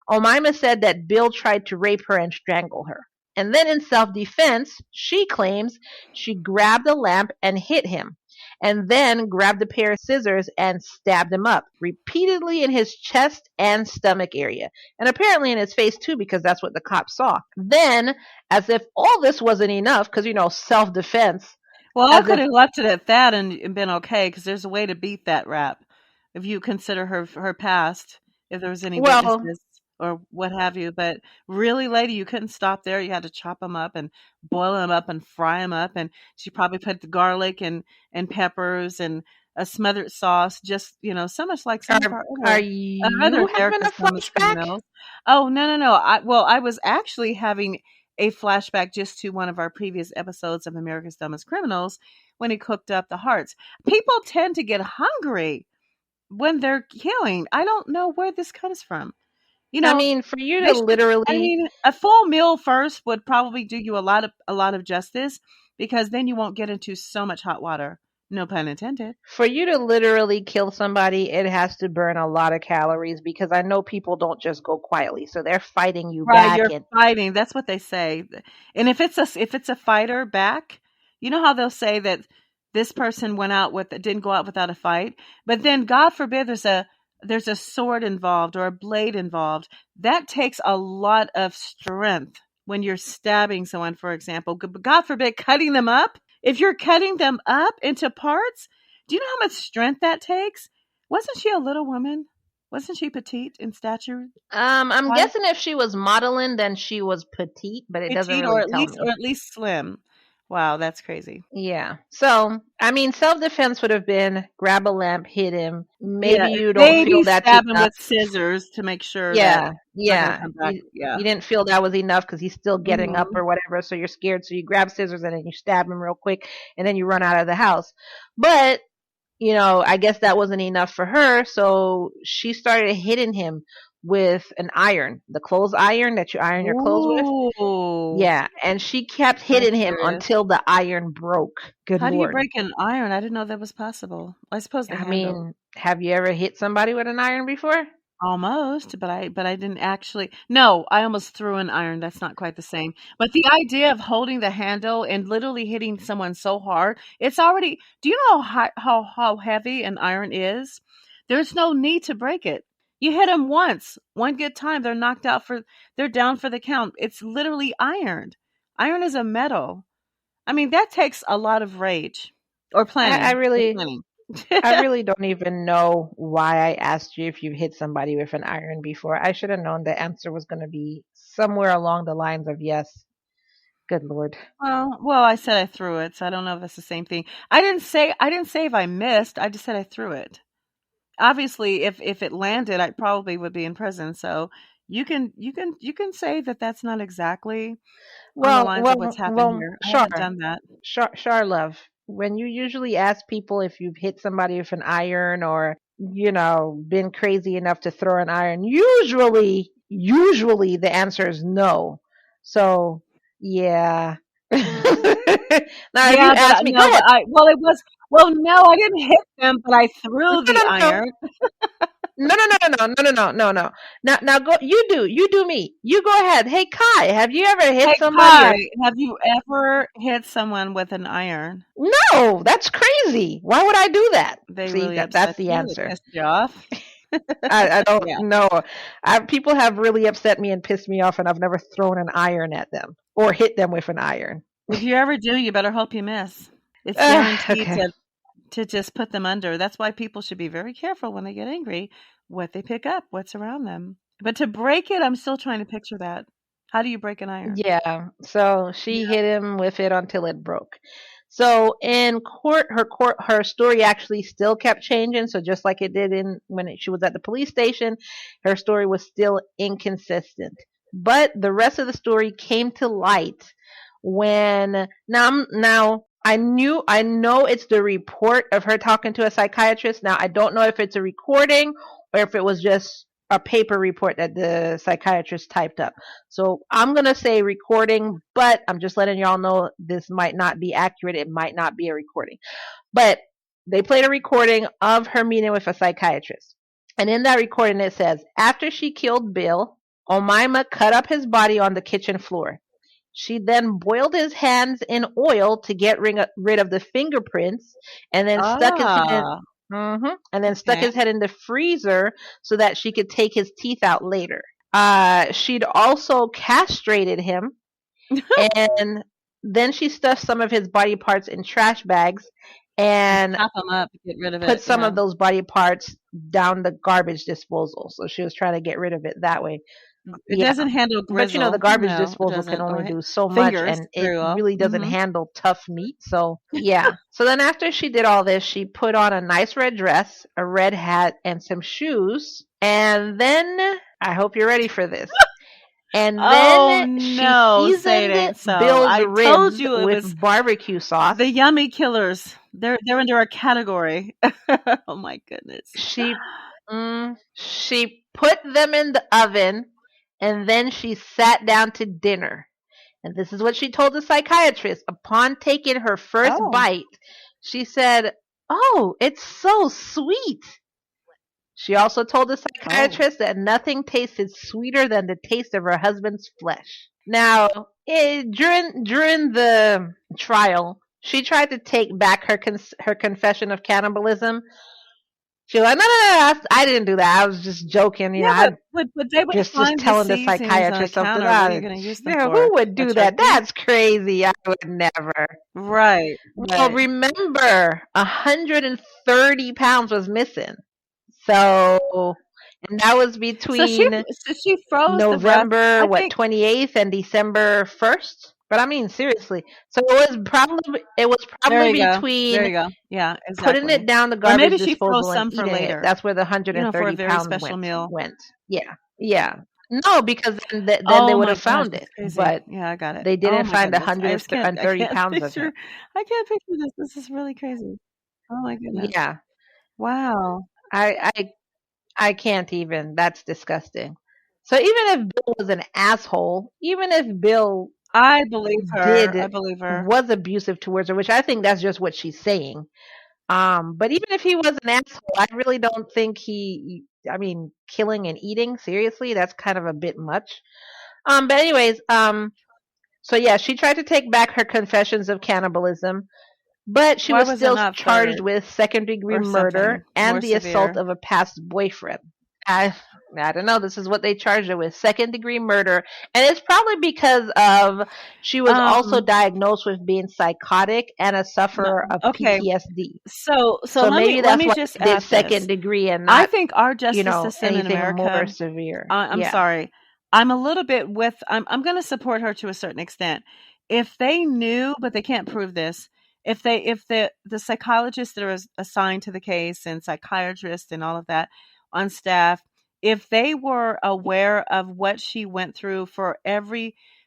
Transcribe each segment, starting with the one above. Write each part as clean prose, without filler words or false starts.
Omaima said that Bill tried to rape her and strangle her. And then in self-defense, she claims she grabbed a lamp and hit him, and then grabbed a pair of scissors and stabbed him up repeatedly in his chest and stomach area, and apparently in his face too, because that's what the cops saw. Then, as if all this wasn't enough, because self-defense, Well, I as could if have left it at that and been okay, because there's a way to beat that rap if you consider her past, if there was any well, witnesses or what have you. But really, lady, you couldn't stop there. You had to chop them up and boil them up and fry them up. And she probably put the garlic and peppers and a smothered sauce, just, so much like some of are our other you having America's a Dumbest flashback? Criminals. Oh, no, no, no. I was actually having a flashback just to one of our previous episodes of America's Dumbest Criminals when he cooked up the hearts. People tend to get hungry when they're killing. I don't know where this comes from. You I know, mean, for you they to should. I literally mean, a full meal first would probably do you a lot of justice, because then you won't get into so much hot water. No pun intended. kill somebody, it has to burn a lot of calories, because I know people don't just go quietly. So they're fighting you Right, back you're and fighting. That's what they say. And if it's a fighter back, you know how they'll say that this person didn't go out without a fight, but then God forbid there's a sword involved or a blade involved. That takes a lot of strength when you're stabbing someone, for example. God forbid cutting them up. If you're cutting them up into parts, do you know how much strength that takes? Wasn't she a little woman? Wasn't she petite in stature? I'm guessing if she was modeling, then she was petite, but it doesn't Petite, really tell me. or at least slim. Wow, that's crazy. Yeah. So, I mean, self-defense would have been grab a lamp, hit him. Yeah, Maybe you don't maybe feel that's stab him enough. with scissors to make sure that Yeah, it's not gonna yeah. come back. You Yeah. didn't feel that was enough because he's still getting up Mhm. or whatever, so you're scared. So you grab scissors and then you stab him real quick, and then you run out of the house. But I guess that wasn't enough for her, so she started hitting him with an iron, the clothes iron that you iron your clothes with. Ooh, Yeah, and she kept that's hitting him serious. until the iron broke. Good How do you Lord. break an iron? I didn't know that was possible. I suppose the I handle. mean, have you ever hit somebody with an iron before? Almost, but I didn't actually. No, I almost threw an iron. That's not quite the same. But the idea of holding the handle and literally hitting someone so hard, it's already. Do you know how heavy an iron is? There's no need to break it. You hit them once, one good time, they're down for the count. It's literally ironed. Iron is a metal. I mean, that takes a lot of rage or I, I planning. Or really, planning. I really don't even know why I asked you if you've hit somebody with an iron before. I should have known the answer was going to be somewhere along the lines of yes. Good Lord. Well, I said I threw it, so I don't know if that's the same thing. I didn't say if I missed. I just said I threw it. Obviously, if it landed, I probably would be in prison. So you can say that that's not exactly on the Well, lines of what's well, happened well, here. I Char, haven't done that. Love. When you usually ask people if you've hit somebody with an iron or, been crazy enough to throw an iron, usually the answer is no. So, yeah. Now, if you Yeah, but ask me, go no, ahead. but it was. Well, no, I didn't hit them, but I threw No, the no, no. iron. No, no, no, no, no, no, no, no, no. Now go. You do me. You go ahead. Hey, Kai, have you ever hit Hey, somebody Kai, with? have you ever hit someone with an iron? No, that's crazy. Why would I do that? They See, really that's upset the you. They answer. pissed you off. I don't Yeah. know. People have really upset me and pissed me off, and I've never thrown an iron at them or hit them with an iron. If you ever do, you better hope you miss. It's guaranteed Okay. to just put them under. That's why people should be very careful when they get angry, what they pick up, what's around them. But to break it, I'm still trying to picture that. How do you break an iron? Yeah. So she Yeah. hit him with it until it broke. So in her story actually still kept changing. So just like it did she was at the police station, her story was still inconsistent. But the rest of the story came to light when now I know it's the report of her talking to a psychiatrist. Now I don't know if it's a recording or if it was just a paper report that the psychiatrist typed up. So I'm going to say recording, but I'm just letting y'all know this might not be accurate. It might not be a recording. But they played a recording of her meeting with a psychiatrist. And in that recording, it says, after she killed Bill, Omaima cut up his body on the kitchen floor. She then boiled his hands in oil to get rid of the fingerprints, and then stuck his head. Ah, And then stuck okay. his head in the freezer so that she could take his teeth out later. She'd also castrated him, and then she stuffed some of his body parts in trash bags and Chop them up, get rid of put it. some Yeah. of those body parts down the garbage disposal. So she was trying to get rid of it that way. It Yeah. doesn't handle But the grizzle. garbage No, it disposal can doesn't. only Or do so much, fingers and it very well. really doesn't handle tough meat. So, yeah. So then after she did all this, she put on a nice red dress, a red hat, and some shoes. And then, I hope you're ready for this. And Oh then she no, say it seasoned ain't so. Bill's I told ribs you it with was barbecue sauce. the yummy killers. They're under a category. Oh my goodness. She put them in the oven, and then she sat down to dinner. And this is what she told the psychiatrist. Upon taking her first Oh. bite, she said, "Oh, it's so sweet." She also told the psychiatrist that nothing tasted sweeter than the taste of her husband's flesh. Now, during the trial, she tried to take back her confession of cannibalism. She was like, no, I didn't do that. I was just joking. You know, Yeah, I but they would just find the telling the seasonings on a psychiatrist something. counter. What are you going to use them for? Who would A do that? turkey? That's crazy. I would never. Right. Well, remember, 130 pounds was missing. So, and that was So between she froze the breast. November I think 28th and December 1st. But I mean, seriously. So it was probably there you go. between There you go. Yeah, putting it exactly. down the Or garbage maybe she froze disposal and some for eating it. later. That's where the You know, for a 130 very pounds special meal. went. Yeah. Yeah. No, because then they Oh would my have gosh, found that's it. crazy. But Yeah, I got it. they Oh didn't my find goodness. I just can't 130 pounds of picture him. I can't picture this. This is really crazy. Oh my goodness. Yeah. Wow. I can't even. That's disgusting. So even if Bill was an asshole, even if Bill I believe her. I did believe her. was abusive towards her, which I think that's just what she's saying. But even if he was an asshole, I really don't think I mean, killing and eating, seriously, that's kind of a bit much. But anyways, so yeah, she tried to take back her confessions of cannibalism, but she Why was was it still not charged third with second-degree or murder something more and the assault severe? of a past boyfriend. I don't know. This is what they charged her with: second-degree murder, and it's probably because of she was also Um, diagnosed with being psychotic and a no, sufferer of okay. PTSD. So So maybe let that's me why just they did add second this. degree and I not, think our justice system in anything more America, severe. I'm Yeah. sorry. I'm a little bit with I'm going to support her to a certain extent. If they knew, but they can't prove this, if the psychologists that are assigned to the case and psychiatrists and all of that on staff, if they were aware of what she went through for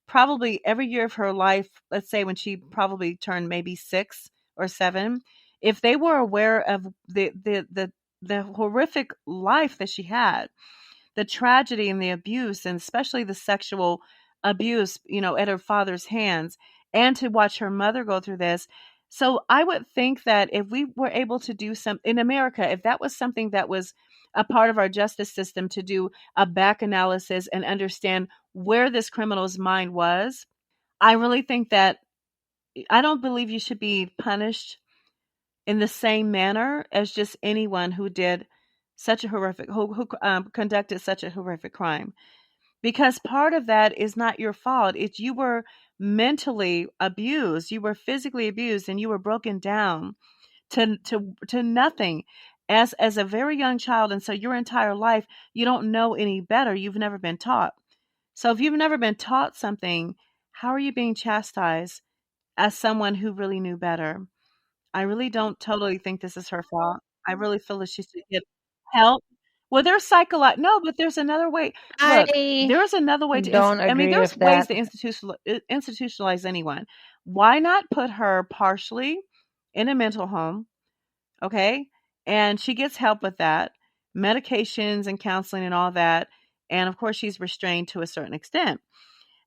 probably every year of her life, let's say when she probably turned maybe 6 or 7, if they were aware of the horrific life that she had, the tragedy and the abuse, and especially the sexual abuse, at her father's hands, and to watch her mother go through this. So I would think that if we were able to do some in America, if that was something that was a part of our justice system, to do a back analysis and understand where this criminal's mind was, I really think that I don't believe you should be punished in the same manner as just anyone who did such a horrific who conducted such a horrific crime, because part of that is not your fault. It's you were mentally abused, you were physically abused, and you were broken down to nothing as a very young child, and so your entire life you don't know any better. You've never been taught. So if you've never been taught something, how are you being chastised as someone who really knew better? I really don't totally think this is her fault. I really feel that she should get help. Well, there's no, but there's another way. Look, I there's another way to don't I mean, agree there's with ways that. to institutionalize anyone. Why not put her partially in a mental home, okay? And she gets help with that, medications and counseling and all that. And of course, she's restrained to a certain extent.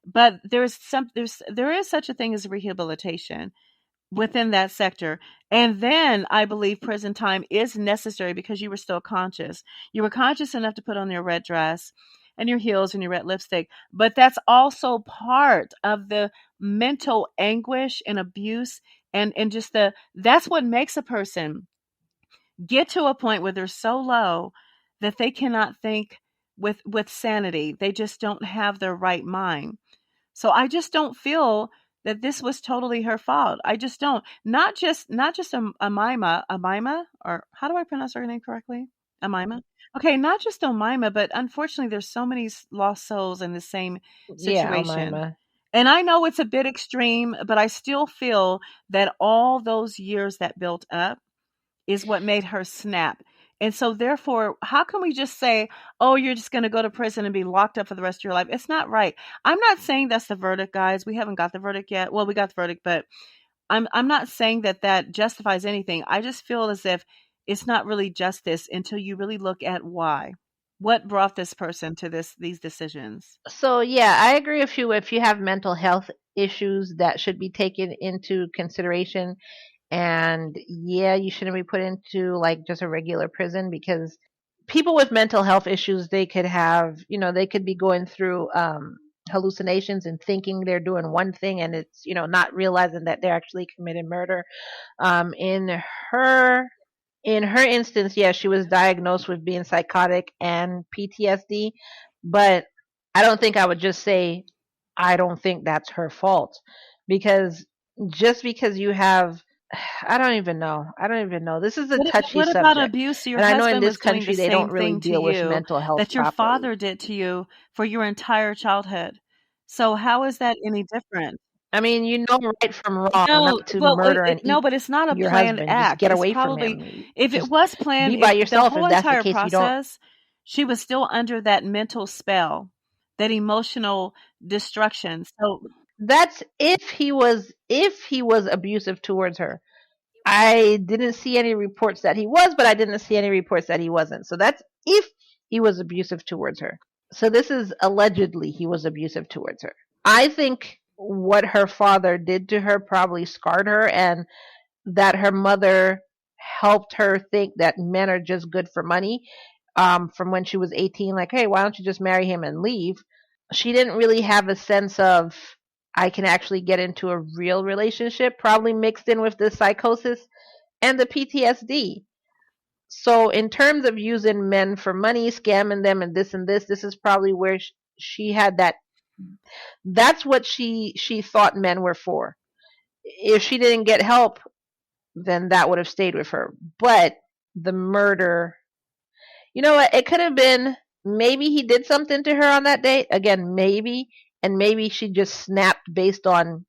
But there is such a thing as rehabilitation within that sector. And then I believe prison time is necessary because you were still conscious. You were conscious enough to put on your red dress. and your heels and your red lipstick. But that's also part of the mental anguish and abuse, and just that's what makes a person get to a point where they're so low that they cannot think with sanity. They just don't have their right mind. So I just don't feel that this was totally her fault. I just don't. Not just Omaima, or how do I pronounce her name correctly? Omaima. Okay, not just Omaima, but unfortunately, there's so many lost souls in the same Yeah, situation. Omaima. And I know it's a bit extreme, but I still feel that all those years that built up is what made her snap. And so, therefore, how can we just say, oh, you're just going to go to prison and be locked up for the rest of your life? It's not right. I'm not saying that's the verdict, guys. We haven't got the verdict yet. Well, we got the verdict, but I'm not saying that justifies anything. I just feel as if it's not really justice until you really look at why. What brought this person to these decisions? So yeah, I agree with you. If you have mental health issues, that should be taken into consideration. And yeah, you shouldn't be put into like just a regular prison, because people with mental health issues, they could have, they could be going through hallucinations and thinking they're doing one thing, and it's, not realizing that they're actually committing murder. Um, in her in her instance, yes, she was diagnosed with being psychotic and PTSD, but I don't think I would just say I don't think that's her fault, because just because you have I don't even know. I don't even know. This is a touchy What about subject. abuse? Your And I know in husband this was doing the country they same don't really thing to deal with you mental health that your properly. father did to you for your entire childhood. So how is that any different? I mean, you know right from wrong No, not to well, murder and no, eat but it's not a your planned husband. Just act. get It's away from probably, him. if it Just was planned, be by if the yourself whole if that's the entire case. You don't. process, she was still under that mental spell, that emotional destruction. So, That's if he was abusive towards her. I didn't see any reports that he was, but I didn't see any reports that he wasn't. So that's if he was abusive towards her. So this is allegedly he was abusive towards her. I think what her father did to her probably scarred her, and that her mother helped her think that men are just good for money, from when she was 18. Like, hey, why don't you just marry him and leave? She didn't really have a sense of I can actually get into a real relationship, probably mixed in with the psychosis and the PTSD. So, in terms of using men for money, scamming them, and this is probably where she had that. That's what she thought men were for. If she didn't get help, then that would have stayed with her. But the murder, you know what? It could have been, maybe he did something to her on that day. Again, maybe, and maybe she just snapped based on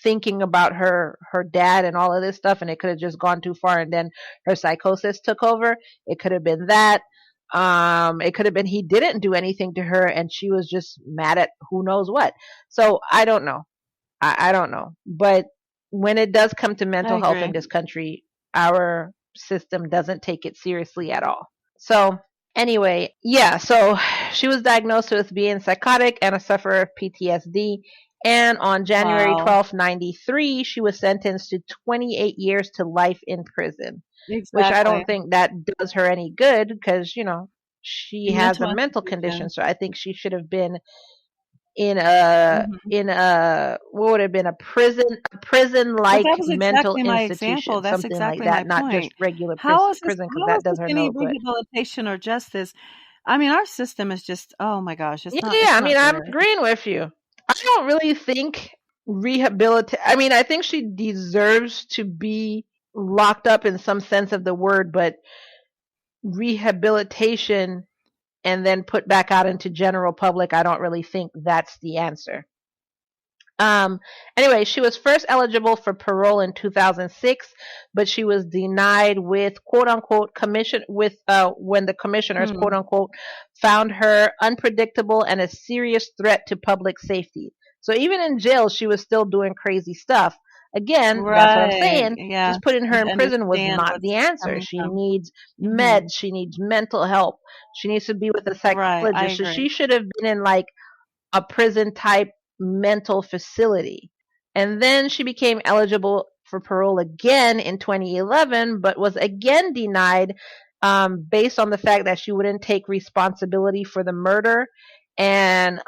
thinking about her dad and all of this stuff, and it could have just gone too far, and then her psychosis took over. It could have been that. It could have been he didn't do anything to her, and she was just mad at who knows what. So I don't know. I don't know. But when it does come to I mental health in agree. this country, our system doesn't take it seriously at all. So anyway, yeah, so she was diagnosed with being psychotic and a sufferer of PTSD. And on Wow. January 12th, 93, she was sentenced to 28 years to life in prison, which I Exactly. don't think that does her any good, because, she has a Mental mental condition. institution. So I think she should have been Hmm. in a what would have been a prison But that like was mental exactly my example. institution, That's something like exactly my that, not just point. regular How is this prison, because how is that this does her any no good. rehabilitation or justice? I mean, our system is just, oh my gosh, Yeah, yeah, it's I mean, not I'm good. agreeing with you. I don't really think rehabilitate. I mean, I think she deserves to be locked up in some sense of the word, but rehabilitation and then put back out into general public, I don't really think that's the answer. Um, anyway, she was first eligible for parole in 2006, but she was denied with quote unquote commission with when the commissioners quote Hmm. unquote found her unpredictable and a serious threat to public safety. So even in jail, she was still doing crazy stuff. Again, that's what I'm Right. saying. Yeah. Just putting her And in prison was understand not what's the answer. coming She from. needs Hmm. meds. She needs mental help. She needs to be with a Right. I psychologist. So agree. she should have been in like a prison type mental facility. And then she became eligible for parole again in 2011, but was again denied, based on the fact that she wouldn't take responsibility for the murder And